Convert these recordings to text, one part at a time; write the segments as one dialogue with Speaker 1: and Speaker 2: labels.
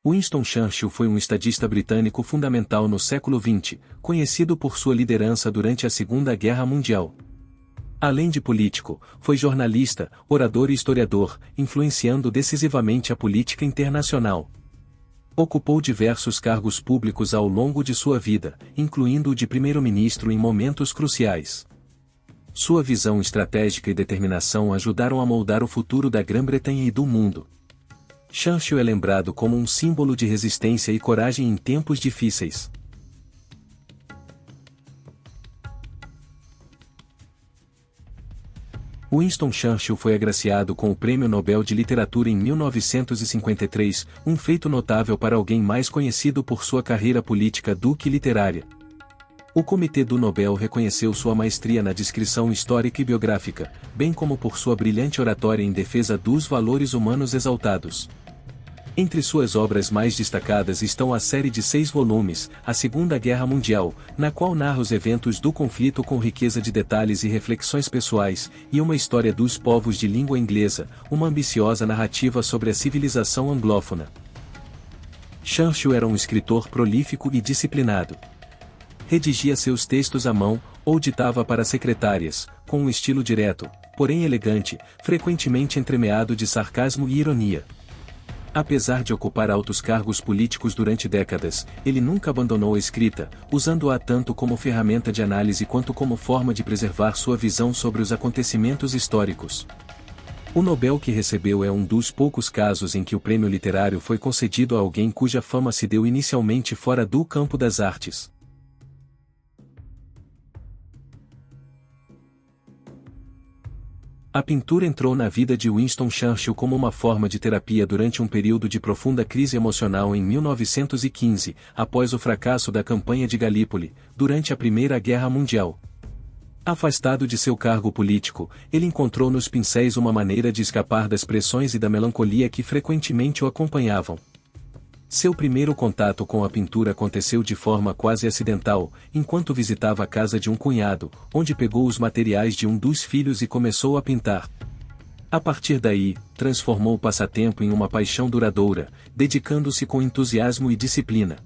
Speaker 1: Winston Churchill foi um estadista britânico fundamental no século XX, conhecido por sua liderança durante a Segunda Guerra Mundial. Além de político, foi jornalista, orador e historiador, influenciando decisivamente a política internacional. Ocupou diversos cargos públicos ao longo de sua vida, incluindo o de primeiro-ministro em momentos cruciais. Sua visão estratégica e determinação ajudaram a moldar o futuro da Grã-Bretanha e do mundo. Churchill é lembrado como um símbolo de resistência e coragem em tempos difíceis. Winston Churchill foi agraciado com o Prêmio Nobel de Literatura em 1953, um feito notável para alguém mais conhecido por sua carreira política do que literária. O Comitê do Nobel reconheceu sua maestria na descrição histórica e biográfica, bem como por sua brilhante oratória em defesa dos valores humanos exaltados. Entre suas obras mais destacadas estão a série de 6 volumes, A Segunda Guerra Mundial, na qual narra os eventos do conflito com riqueza de detalhes e reflexões pessoais, e Uma História dos Povos de Língua Inglesa, uma ambiciosa narrativa sobre a civilização anglófona. Churchill era um escritor prolífico e disciplinado. Redigia seus textos à mão, ou ditava para secretárias, com um estilo direto, porém elegante, frequentemente entremeado de sarcasmo e ironia. Apesar de ocupar altos cargos políticos durante décadas, ele nunca abandonou a escrita, usando-a tanto como ferramenta de análise quanto como forma de preservar sua visão sobre os acontecimentos históricos. O Nobel que recebeu é um dos poucos casos em que o prêmio literário foi concedido a alguém cuja fama se deu inicialmente fora do campo das artes. A pintura entrou na vida de Winston Churchill como uma forma de terapia durante um período de profunda crise emocional em 1915, após o fracasso da campanha de Galípoli, durante a Primeira Guerra Mundial. Afastado de seu cargo político, ele encontrou nos pincéis uma maneira de escapar das pressões e da melancolia que frequentemente o acompanhavam. Seu primeiro contato com a pintura aconteceu de forma quase acidental, enquanto visitava a casa de um cunhado, onde pegou os materiais de um dos filhos e começou a pintar. A partir daí, transformou o passatempo em uma paixão duradoura, dedicando-se com entusiasmo e disciplina.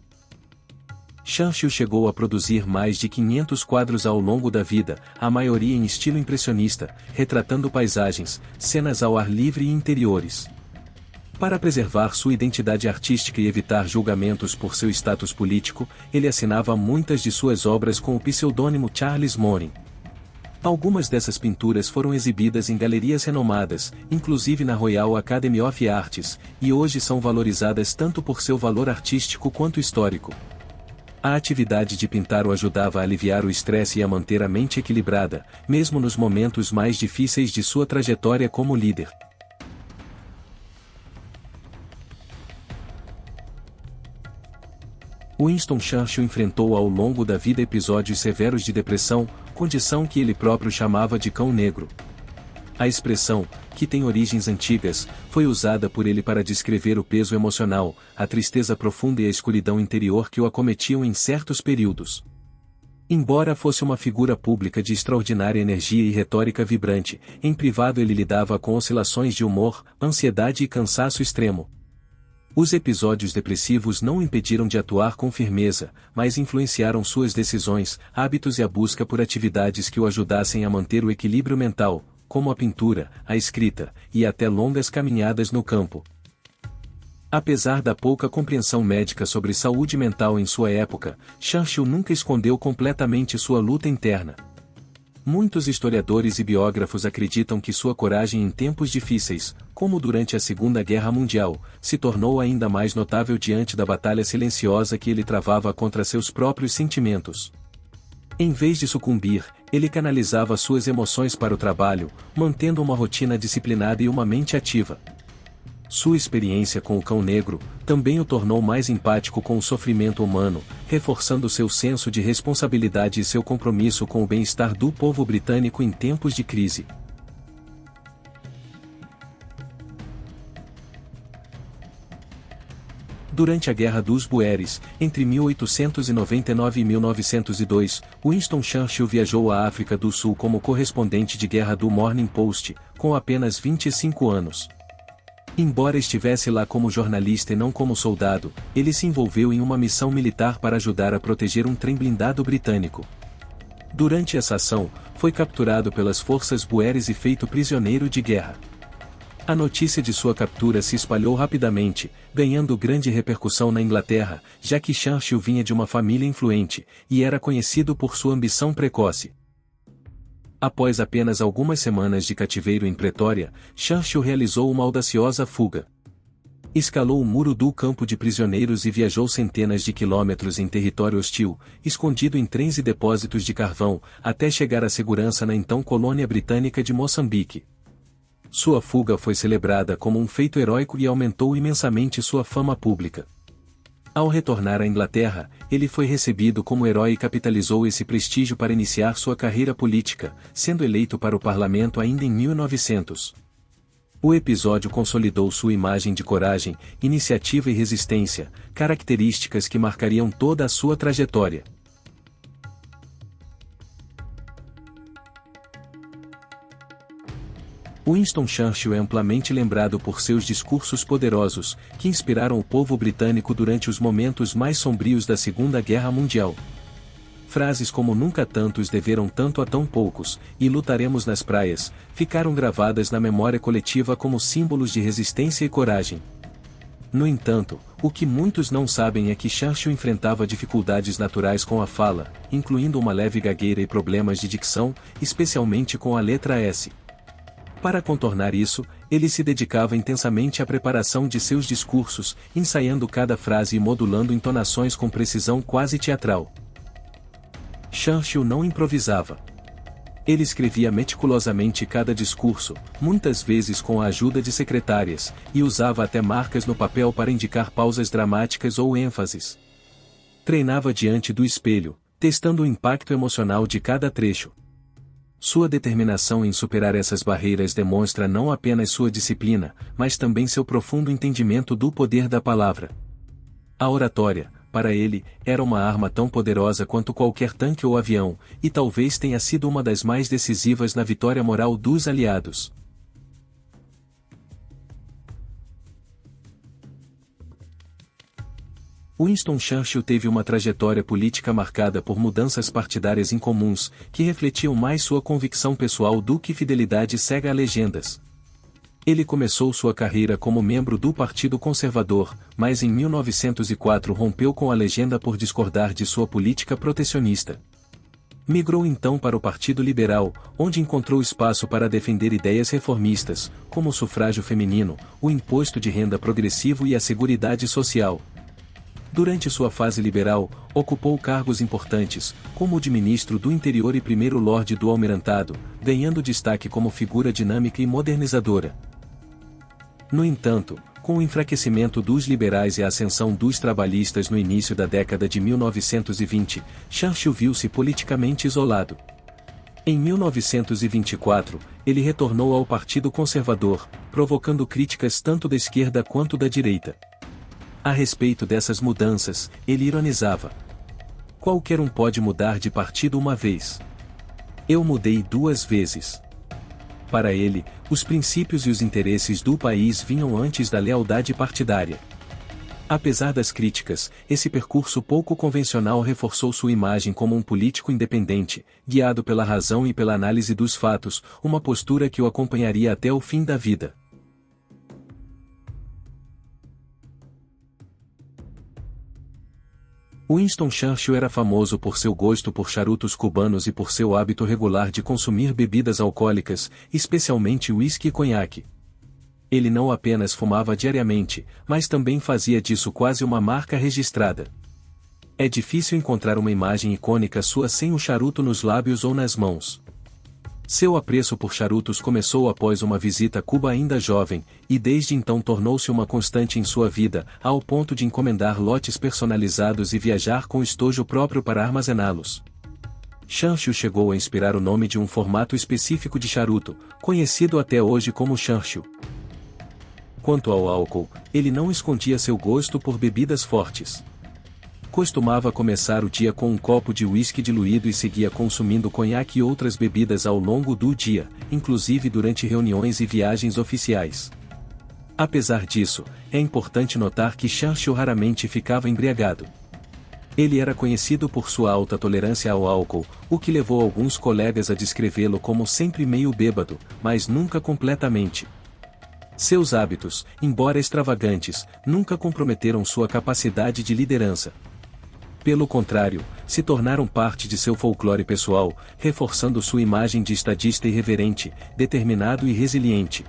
Speaker 1: Churchill chegou a produzir mais de 500 quadros ao longo da vida, a maioria em estilo impressionista, retratando paisagens, cenas ao ar livre e interiores. Para preservar sua identidade artística e evitar julgamentos por seu status político, ele assinava muitas de suas obras com o pseudônimo Charles Morin. Algumas dessas pinturas foram exibidas em galerias renomadas, inclusive na Royal Academy of Arts, e hoje são valorizadas tanto por seu valor artístico quanto histórico. A atividade de pintar o ajudava a aliviar o estresse e a manter a mente equilibrada, mesmo nos momentos mais difíceis de sua trajetória como líder. Winston Churchill enfrentou ao longo da vida episódios severos de depressão, condição que ele próprio chamava de cão negro. A expressão, que tem origens antigas, foi usada por ele para descrever o peso emocional, a tristeza profunda e a escuridão interior que o acometiam em certos períodos. Embora fosse uma figura pública de extraordinária energia e retórica vibrante, em privado ele lidava com oscilações de humor, ansiedade e cansaço extremo. Os episódios depressivos não o impediram de atuar com firmeza, mas influenciaram suas decisões, hábitos e a busca por atividades que o ajudassem a manter o equilíbrio mental, como a pintura, a escrita, e até longas caminhadas no campo. Apesar da pouca compreensão médica sobre saúde mental em sua época, Churchill nunca escondeu completamente sua luta interna. Muitos historiadores e biógrafos acreditam que sua coragem em tempos difíceis, como durante a Segunda Guerra Mundial, se tornou ainda mais notável diante da batalha silenciosa que ele travava contra seus próprios sentimentos. Em vez de sucumbir, ele canalizava suas emoções para o trabalho, mantendo uma rotina disciplinada e uma mente ativa. Sua experiência com o cão negro também o tornou mais empático com o sofrimento humano, reforçando seu senso de responsabilidade e seu compromisso com o bem-estar do povo britânico em tempos de crise. Durante a Guerra dos Boeres, entre 1899 e 1902, Winston Churchill viajou à África do Sul como correspondente de guerra do Morning Post, com apenas 25 anos. Embora estivesse lá como jornalista e não como soldado, ele se envolveu em uma missão militar para ajudar a proteger um trem blindado britânico. Durante essa ação, foi capturado pelas forças boeres e feito prisioneiro de guerra. A notícia de sua captura se espalhou rapidamente, ganhando grande repercussão na Inglaterra, já que Churchill vinha de uma família influente, e era conhecido por sua ambição precoce. Após apenas algumas semanas de cativeiro em Pretória, Churchill realizou uma audaciosa fuga. Escalou o muro do campo de prisioneiros e viajou centenas de quilômetros em território hostil, escondido em trens e depósitos de carvão, até chegar à segurança na então colônia britânica de Moçambique. Sua fuga foi celebrada como um feito heróico e aumentou imensamente sua fama pública. Ao retornar à Inglaterra, ele foi recebido como herói e capitalizou esse prestígio para iniciar sua carreira política, sendo eleito para o parlamento ainda em 1900. O episódio consolidou sua imagem de coragem, iniciativa e resistência, características que marcariam toda a sua trajetória. Winston Churchill é amplamente lembrado por seus discursos poderosos, que inspiraram o povo britânico durante os momentos mais sombrios da Segunda Guerra Mundial. Frases como "nunca tantos deveram tanto a tão poucos" e "lutaremos nas praias" ficaram gravadas na memória coletiva como símbolos de resistência e coragem. No entanto, o que muitos não sabem é que Churchill enfrentava dificuldades naturais com a fala, incluindo uma leve gagueira e problemas de dicção, especialmente com a letra S. Para contornar isso, ele se dedicava intensamente à preparação de seus discursos, ensaiando cada frase e modulando entonações com precisão quase teatral. Churchill não improvisava. Ele escrevia meticulosamente cada discurso, muitas vezes com a ajuda de secretárias, e usava até marcas no papel para indicar pausas dramáticas ou ênfases. Treinava diante do espelho, testando o impacto emocional de cada trecho. Sua determinação em superar essas barreiras demonstra não apenas sua disciplina, mas também seu profundo entendimento do poder da palavra. A oratória, para ele, era uma arma tão poderosa quanto qualquer tanque ou avião, e talvez tenha sido uma das mais decisivas na vitória moral dos aliados. Winston Churchill teve uma trajetória política marcada por mudanças partidárias incomuns, que refletiam mais sua convicção pessoal do que fidelidade cega a legendas. Ele começou sua carreira como membro do Partido Conservador, mas em 1904 rompeu com a legenda por discordar de sua política protecionista. Migrou então para o Partido Liberal, onde encontrou espaço para defender ideias reformistas, como o sufrágio feminino, o imposto de renda progressivo e a Seguridade Social. Durante sua fase liberal, ocupou cargos importantes, como o de ministro do Interior e primeiro-lorde do Almirantado, ganhando destaque como figura dinâmica e modernizadora. No entanto, com o enfraquecimento dos liberais e a ascensão dos trabalhistas no início da década de 1920, Churchill viu-se politicamente isolado. Em 1924, ele retornou ao Partido Conservador, provocando críticas tanto da esquerda quanto da direita. A respeito dessas mudanças, ele ironizava: "Qualquer um pode mudar de partido uma vez. Eu mudei 2 vezes." Para ele, os princípios e os interesses do país vinham antes da lealdade partidária. Apesar das críticas, esse percurso pouco convencional reforçou sua imagem como um político independente, guiado pela razão e pela análise dos fatos, uma postura que o acompanharia até o fim da vida. Winston Churchill era famoso por seu gosto por charutos cubanos e por seu hábito regular de consumir bebidas alcoólicas, especialmente uísque e conhaque. Ele não apenas fumava diariamente, mas também fazia disso quase uma marca registrada. É difícil encontrar uma imagem icônica sua sem o charuto nos lábios ou nas mãos. Seu apreço por charutos começou após uma visita a Cuba ainda jovem, e desde então tornou-se uma constante em sua vida, ao ponto de encomendar lotes personalizados e viajar com estojo próprio para armazená-los. Churchill chegou a inspirar o nome de um formato específico de charuto, conhecido até hoje como Churchill. Quanto ao álcool, ele não escondia seu gosto por bebidas fortes. Costumava começar o dia com um copo de uísque diluído e seguia consumindo conhaque e outras bebidas ao longo do dia, inclusive durante reuniões e viagens oficiais. Apesar disso, é importante notar que Churchill raramente ficava embriagado. Ele era conhecido por sua alta tolerância ao álcool, o que levou alguns colegas a descrevê-lo como sempre meio bêbado, mas nunca completamente. Seus hábitos, embora extravagantes, nunca comprometeram sua capacidade de liderança. Pelo contrário, se tornaram parte de seu folclore pessoal, reforçando sua imagem de estadista irreverente, determinado e resiliente.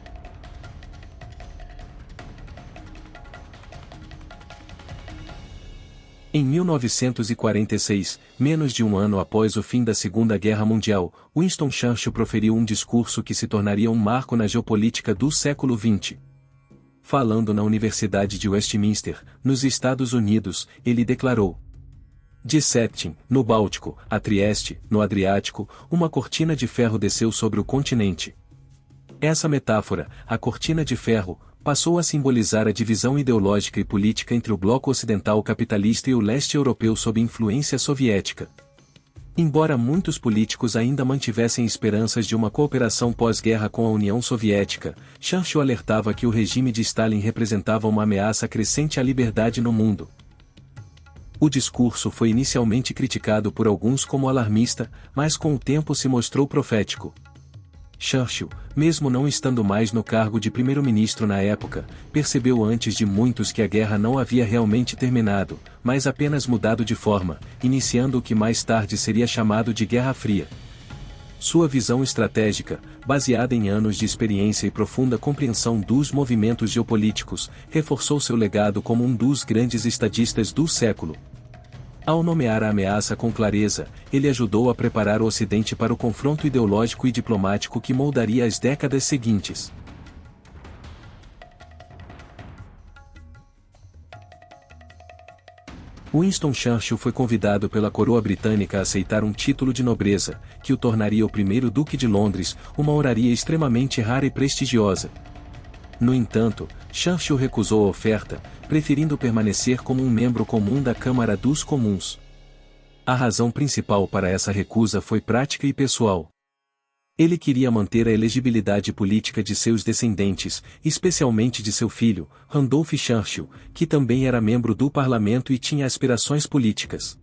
Speaker 1: Em 1946, menos de um ano após o fim da Segunda Guerra Mundial, Winston Churchill proferiu um discurso que se tornaria um marco na geopolítica do século XX. Falando na Universidade de Westminster, nos Estados Unidos, ele declarou: "De Stettin, no Báltico, a Trieste, no Adriático, uma cortina de ferro desceu sobre o continente." Essa metáfora, a cortina de ferro, passou a simbolizar a divisão ideológica e política entre o bloco ocidental capitalista e o leste europeu sob influência soviética. Embora muitos políticos ainda mantivessem esperanças de uma cooperação pós-guerra com a União Soviética, Churchill alertava que o regime de Stalin representava uma ameaça crescente à liberdade no mundo. O discurso foi inicialmente criticado por alguns como alarmista, mas com o tempo se mostrou profético. Churchill, mesmo não estando mais no cargo de primeiro-ministro na época, percebeu antes de muitos que a guerra não havia realmente terminado, mas apenas mudado de forma, iniciando o que mais tarde seria chamado de Guerra Fria. Sua visão estratégica, baseada em anos de experiência e profunda compreensão dos movimentos geopolíticos, reforçou seu legado como um dos grandes estadistas do século. Ao nomear a ameaça com clareza, ele ajudou a preparar o Ocidente para o confronto ideológico e diplomático que moldaria as décadas seguintes. Winston Churchill foi convidado pela coroa britânica a aceitar um título de nobreza, que o tornaria o primeiro Duque de Londres, uma honraria extremamente rara e prestigiosa. No entanto, Churchill recusou a oferta, preferindo permanecer como um membro comum da Câmara dos Comuns. A razão principal para essa recusa foi prática e pessoal. Ele queria manter a elegibilidade política de seus descendentes, especialmente de seu filho, Randolph Churchill, que também era membro do parlamento e tinha aspirações políticas.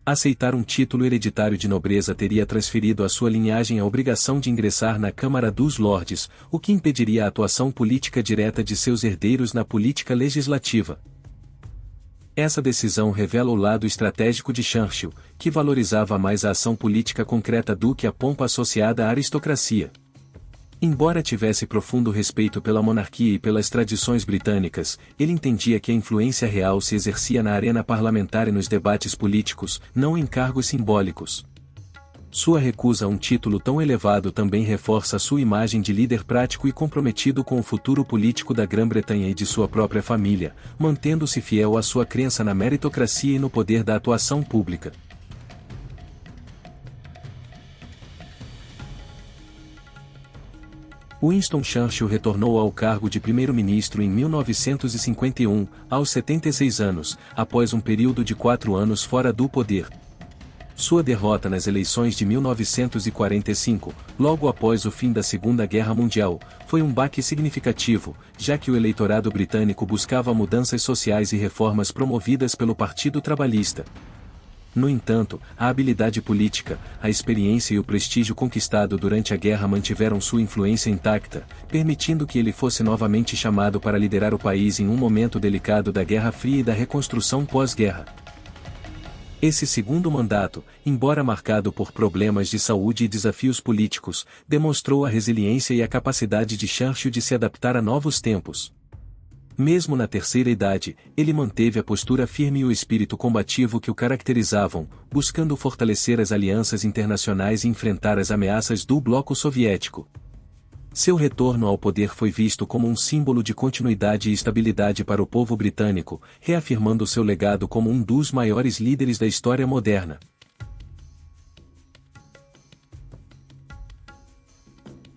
Speaker 1: Aceitar um título hereditário de nobreza teria transferido à sua linhagem a obrigação de ingressar na Câmara dos Lordes, o que impediria a atuação política direta de seus herdeiros na política legislativa. Essa decisão revela o lado estratégico de Churchill, que valorizava mais a ação política concreta do que a pompa associada à aristocracia. Embora tivesse profundo respeito pela monarquia e pelas tradições britânicas, ele entendia que a influência real se exercia na arena parlamentar e nos debates políticos, não em cargos simbólicos. Sua recusa a um título tão elevado também reforça sua imagem de líder prático e comprometido com o futuro político da Grã-Bretanha e de sua própria família, mantendo-se fiel à sua crença na meritocracia e no poder da atuação pública. Winston Churchill retornou ao cargo de primeiro-ministro em 1951, aos 76 anos, após um período de 4 anos fora do poder. Sua derrota nas eleições de 1945, logo após o fim da Segunda Guerra Mundial, foi um baque significativo, já que o eleitorado britânico buscava mudanças sociais e reformas promovidas pelo Partido Trabalhista. No entanto, a habilidade política, a experiência e o prestígio conquistado durante a guerra mantiveram sua influência intacta, permitindo que ele fosse novamente chamado para liderar o país em um momento delicado da Guerra Fria e da reconstrução pós-guerra. Esse segundo mandato, embora marcado por problemas de saúde e desafios políticos, demonstrou a resiliência e a capacidade de Churchill de se adaptar a novos tempos. Mesmo na terceira idade, ele manteve a postura firme e o espírito combativo que o caracterizavam, buscando fortalecer as alianças internacionais e enfrentar as ameaças do bloco soviético. Seu retorno ao poder foi visto como um símbolo de continuidade e estabilidade para o povo britânico, reafirmando seu legado como um dos maiores líderes da história moderna.